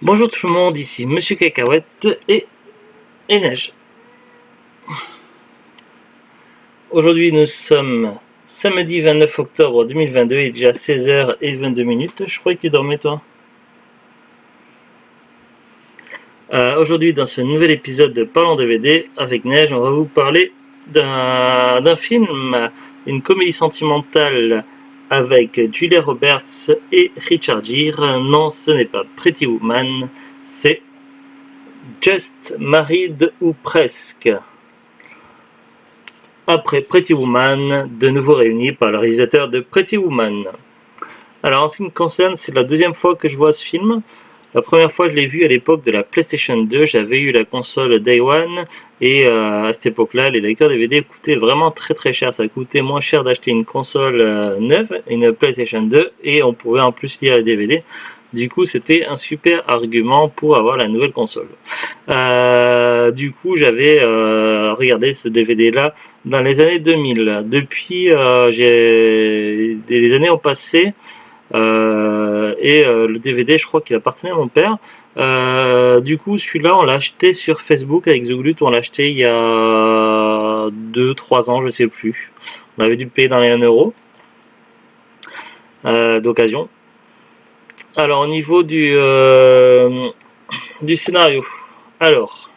Bonjour tout le monde, ici Monsieur Cacahuète et Neige. Aujourd'hui nous sommes samedi 29 octobre 2022, il est déjà 16h22. Je croyais que tu dormais toi. Aujourd'hui dans ce nouvel épisode de Parlons DVD avec Neige, on va vous parler d'un film, une comédie sentimentale avec Julia Roberts et Richard Gere. Non, ce n'est pas Pretty Woman, c'est Just Married ou presque. Après Pretty Woman, de nouveau réunis par le réalisateur de Pretty Woman. Alors en ce qui me concerne, c'est la deuxième fois que je vois ce film. La première fois, je l'ai vu à l'époque de la PlayStation 2. J'avais eu la console Day One et à cette époque-là, les lecteurs DVD coûtaient vraiment très très cher. Ça coûtait moins cher d'acheter une console neuve, une PlayStation 2, et on pouvait en plus lire les DVD. Du coup, c'était un super argument pour avoir la nouvelle console. Du coup, j'avais regardé ce DVD-là dans les années 2000. Depuis, les années ont passé. Le DVD, je crois qu'il appartenait à mon père. Du coup, celui-là, on l'a acheté sur Facebook avec The Glut. On l'a acheté il y a 2-3 ans, je sais plus. On avait dû le payer dans les 1 € d'occasion. Alors, au niveau du scénario. Alors,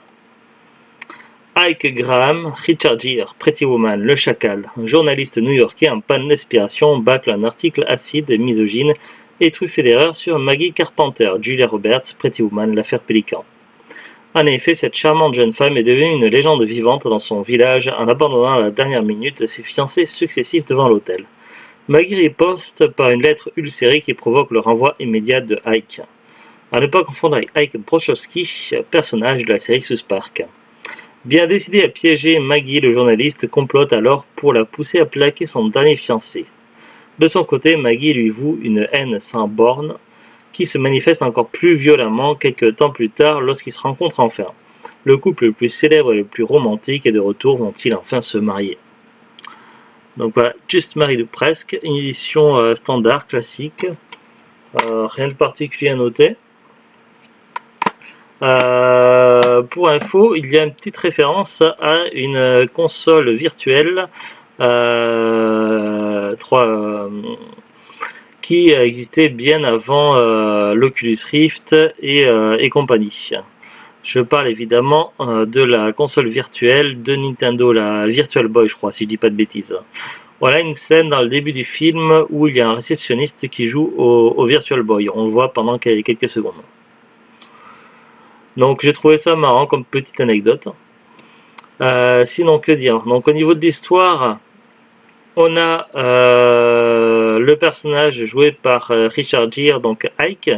Ike Graham, Richard Gere, Pretty Woman, Le Chacal, un journaliste new-yorkais en panne d'inspiration, bâcle un article acide, misogyne et truffé d'erreurs sur Maggie Carpenter, Julia Roberts, Pretty Woman, l'affaire Pélican. En effet, cette charmante jeune femme est devenue une légende vivante dans son village en abandonnant à la dernière minute ses fiancés successifs devant l'hôtel. Maggie riposte par une lettre ulcérée qui provoque le renvoi immédiat de Ike. À ne pas confondre avec Ike Brochowski, personnage de la série South Park. Bien décidé à piéger Maggie, le journaliste complote alors pour la pousser à plaquer son dernier fiancé. De son côté, Maggie lui voue une haine sans bornes qui se manifeste encore plus violemment quelques temps plus tard lorsqu'ils se rencontrent enfin. Le couple le plus célèbre et le plus romantique est de retour, vont-ils enfin se marier? Donc voilà, Just Married ou presque, une édition standard, classique, rien de particulier à noter. Pour info, il y a une petite référence à une console virtuelle qui existait bien avant l'Oculus Rift et compagnie. Je parle évidemment de la console virtuelle de Nintendo, la Virtual Boy, je crois, si je dis pas de bêtises. Voilà une scène dans le début du film où il y a un réceptionniste qui joue au Virtual Boy. On le voit pendant quelques secondes. Donc j'ai trouvé ça marrant comme petite anecdote. Sinon, que dire? Donc au niveau de l'histoire, on a le personnage joué par Richard Gere, donc Ike,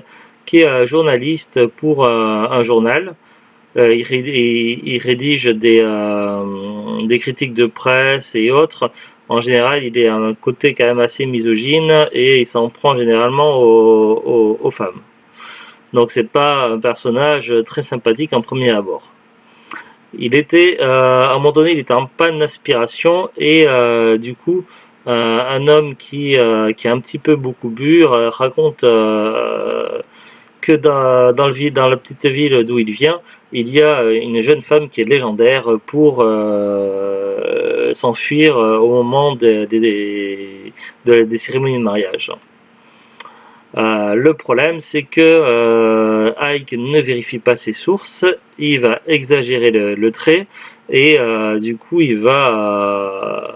qui est journaliste pour un journal. Il rédige des critiques de presse et autres. En général, il est à un côté quand même assez misogyne et il s'en prend généralement aux femmes. Donc c'est pas un personnage très sympathique en premier abord. Il était, à un moment donné, il était en panne d'inspiration et du coup, un homme qui a un petit peu beaucoup bu raconte que dans la petite ville d'où il vient, il y a une jeune femme qui est légendaire pour s'enfuir au moment des cérémonies de mariage. Le problème, c'est que Ike ne vérifie pas ses sources, il va exagérer le trait et du coup il va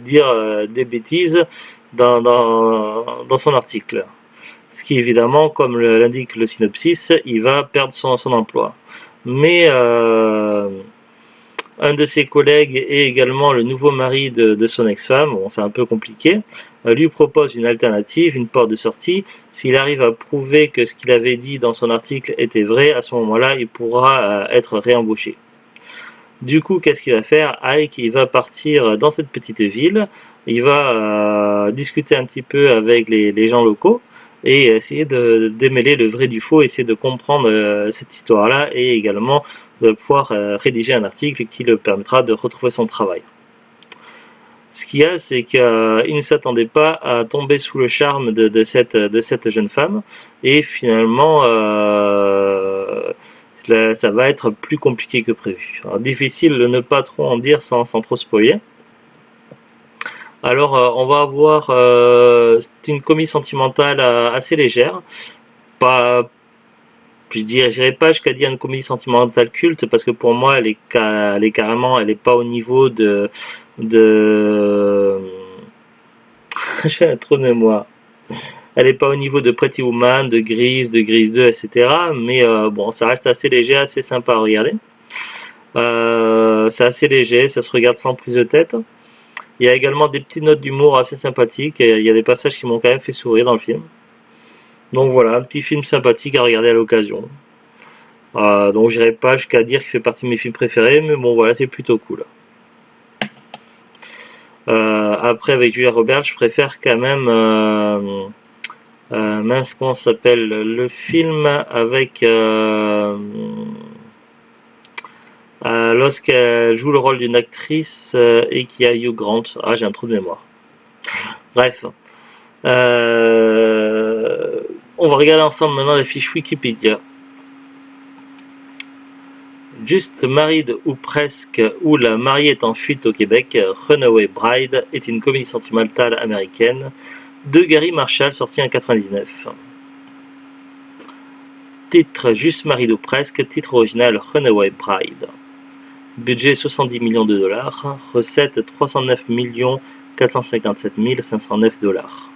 dire des bêtises dans son article. Ce qui évidemment, comme l'indique le synopsis, il va perdre son emploi. Mais un de ses collègues et également le nouveau mari de son ex-femme, bon, c'est un peu compliqué, lui propose une alternative, une porte de sortie. S'il arrive à prouver que ce qu'il avait dit dans son article était vrai, à ce moment-là, il pourra être réembauché. Du coup, qu'est-ce qu'il va faire? Ike, il va partir dans cette petite ville, il va discuter un petit peu avec les gens locaux et essayer de démêler le vrai du faux, essayer de comprendre cette histoire-là et également de pouvoir rédiger un article qui le permettra de retrouver son travail. Ce qu'il y a, c'est qu'il ne s'attendait pas à tomber sous le charme de cette jeune femme et finalement ça va être plus compliqué que prévu. Alors, difficile de ne pas trop en dire sans trop spoiler. Alors, on va avoir c'est une comédie sentimentale assez légère, pas, je dirais pas jusqu'à dire une comédie sentimentale culte, parce que pour moi, elle est carrément, elle est pas au niveau de, j'ai un trou de mémoire. Elle est pas au niveau de Pretty Woman, de Grease 2, etc. Mais bon, ça reste assez léger, assez sympa à regarder. C'est assez léger, ça se regarde sans prise de tête. Il y a également des petites notes d'humour assez sympathiques, et il y a des passages qui m'ont quand même fait sourire dans le film. Donc voilà, un petit film sympathique à regarder à l'occasion. Donc j'irai pas jusqu'à dire qu'il fait partie de mes films préférés, mais bon voilà, c'est plutôt cool. Après, avec Julia Roberts, je préfère quand même mince, comment ça s'appelle, le film avec lorsqu'elle joue le rôle d'une actrice et qui a Hugh Grant. Ah, j'ai un trou de mémoire. Bref. On va regarder ensemble maintenant la fiche Wikipédia. Juste Married ou presque, ou La mariée est en fuite au Québec, Runaway Bride est une comédie sentimentale américaine de Gary Marshall sortie en 1999. Titre Juste Married ou presque, titre original Runaway Bride. Budget 70 millions de dollars, recettes 309 457 509 dollars.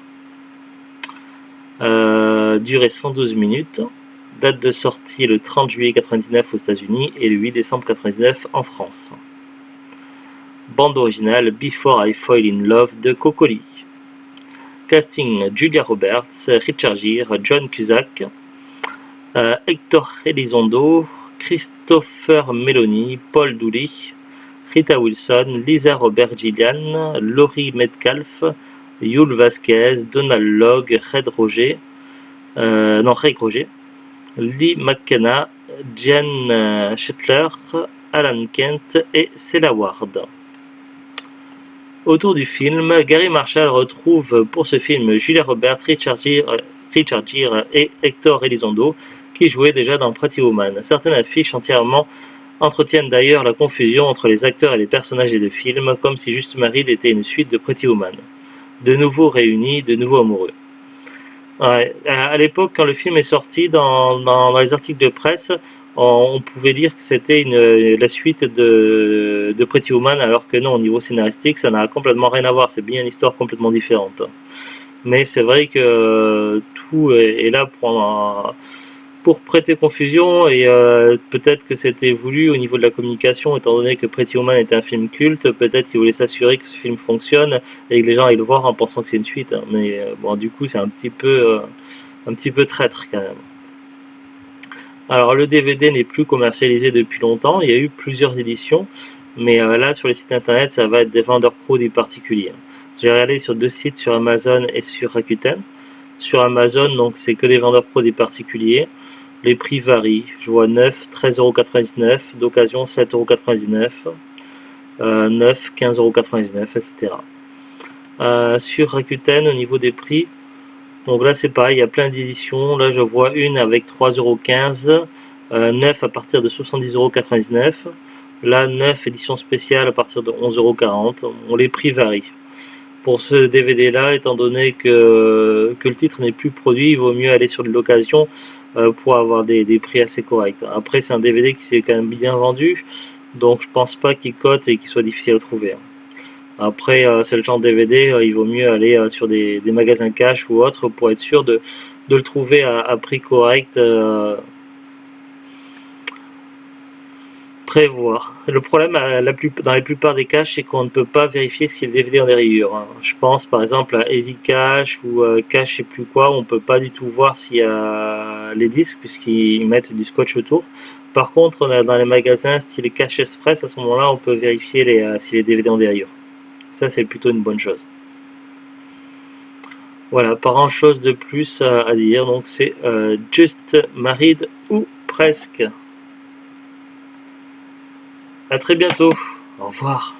Durée 112 minutes. Date de sortie le 30 juillet 1999 aux États-Unis et le 8 décembre 1999 en France. Bande originale Before I Fall in Love de Cocoli. Casting Julia Roberts, Richard Gere, John Cusack, Hector Elizondo, Christopher Meloni, Paul Dooley, Rita Wilson, Lisa Robert Gillian, Laurie Metcalf, Yul Vasquez, Donald Logue, Ray Roger, Lee McKenna, Jen Shetler, Alan Kent et Cella Ward. Autour du film, Gary Marshall retrouve pour ce film Julia Roberts, Richard Gere et Hector Elizondo qui jouaient déjà dans Pretty Woman. Certaines affiches entretiennent d'ailleurs la confusion entre les acteurs et les personnages des deux films, comme si Just Married était une suite de Pretty Woman. De nouveau réunis, de nouveau amoureux. Ouais, à l'époque, quand le film est sorti, dans les articles de presse, on pouvait lire que c'était la suite de Pretty Woman, alors que non, au niveau scénaristique, ça n'a complètement rien à voir. C'est bien une histoire complètement différente. Mais c'est vrai que tout est là pour prêter confusion, et peut-être que c'était voulu au niveau de la communication, étant donné que Pretty Woman était un film culte. Peut-être qu'ils voulaient s'assurer que ce film fonctionne et que les gens aillent le voir en pensant que c'est une suite. Mais bon, du coup, c'est un petit peu traître quand même. Alors, le DVD n'est plus commercialisé depuis longtemps. Il y a eu plusieurs éditions, mais là, sur les sites internet, ça va être des vendeurs produits particuliers. J'ai regardé sur 2 sites, sur Amazon et sur Rakuten. Sur Amazon, donc c'est que des vendeurs produits particuliers. Les prix varient. Je vois 9, 13,99 €, d'occasion 7,99 €, 9, 15,99 €, etc. Sur Rakuten, au niveau des prix, donc là c'est pareil, il y a plein d'éditions. Là je vois une avec 3,15 €, 9 à partir de 70,99 €. Là 9 édition spéciale à partir de 11,40 €. Bon, les prix varient. Pour ce DVD là, étant donné que le titre n'est plus produit, il vaut mieux aller sur de l'occasion pour avoir des prix assez corrects. Après, c'est un DVD qui s'est quand même bien vendu, donc je pense pas qu'il cote et qu'il soit difficile à trouver. Après, c'est le genre de DVD, il vaut mieux aller sur des magasins cash ou autres pour être sûr de le trouver à prix correct. Prévoir. Le problème dans la plupart des cas, c'est qu'on ne peut pas vérifier si le DVD en est rayure. Je pense par exemple à Easy Cash ou Cash, je sais plus quoi, on peut pas du tout voir s'il y a les disques puisqu'ils mettent du scotch autour. Par contre, dans les magasins style Cash Express, à ce moment-là, on peut vérifier si les DVD ont des rayures. Ça, c'est plutôt une bonne chose. Voilà, pas grand chose de plus à dire, donc c'est Just Married ou presque. À très bientôt. Au revoir.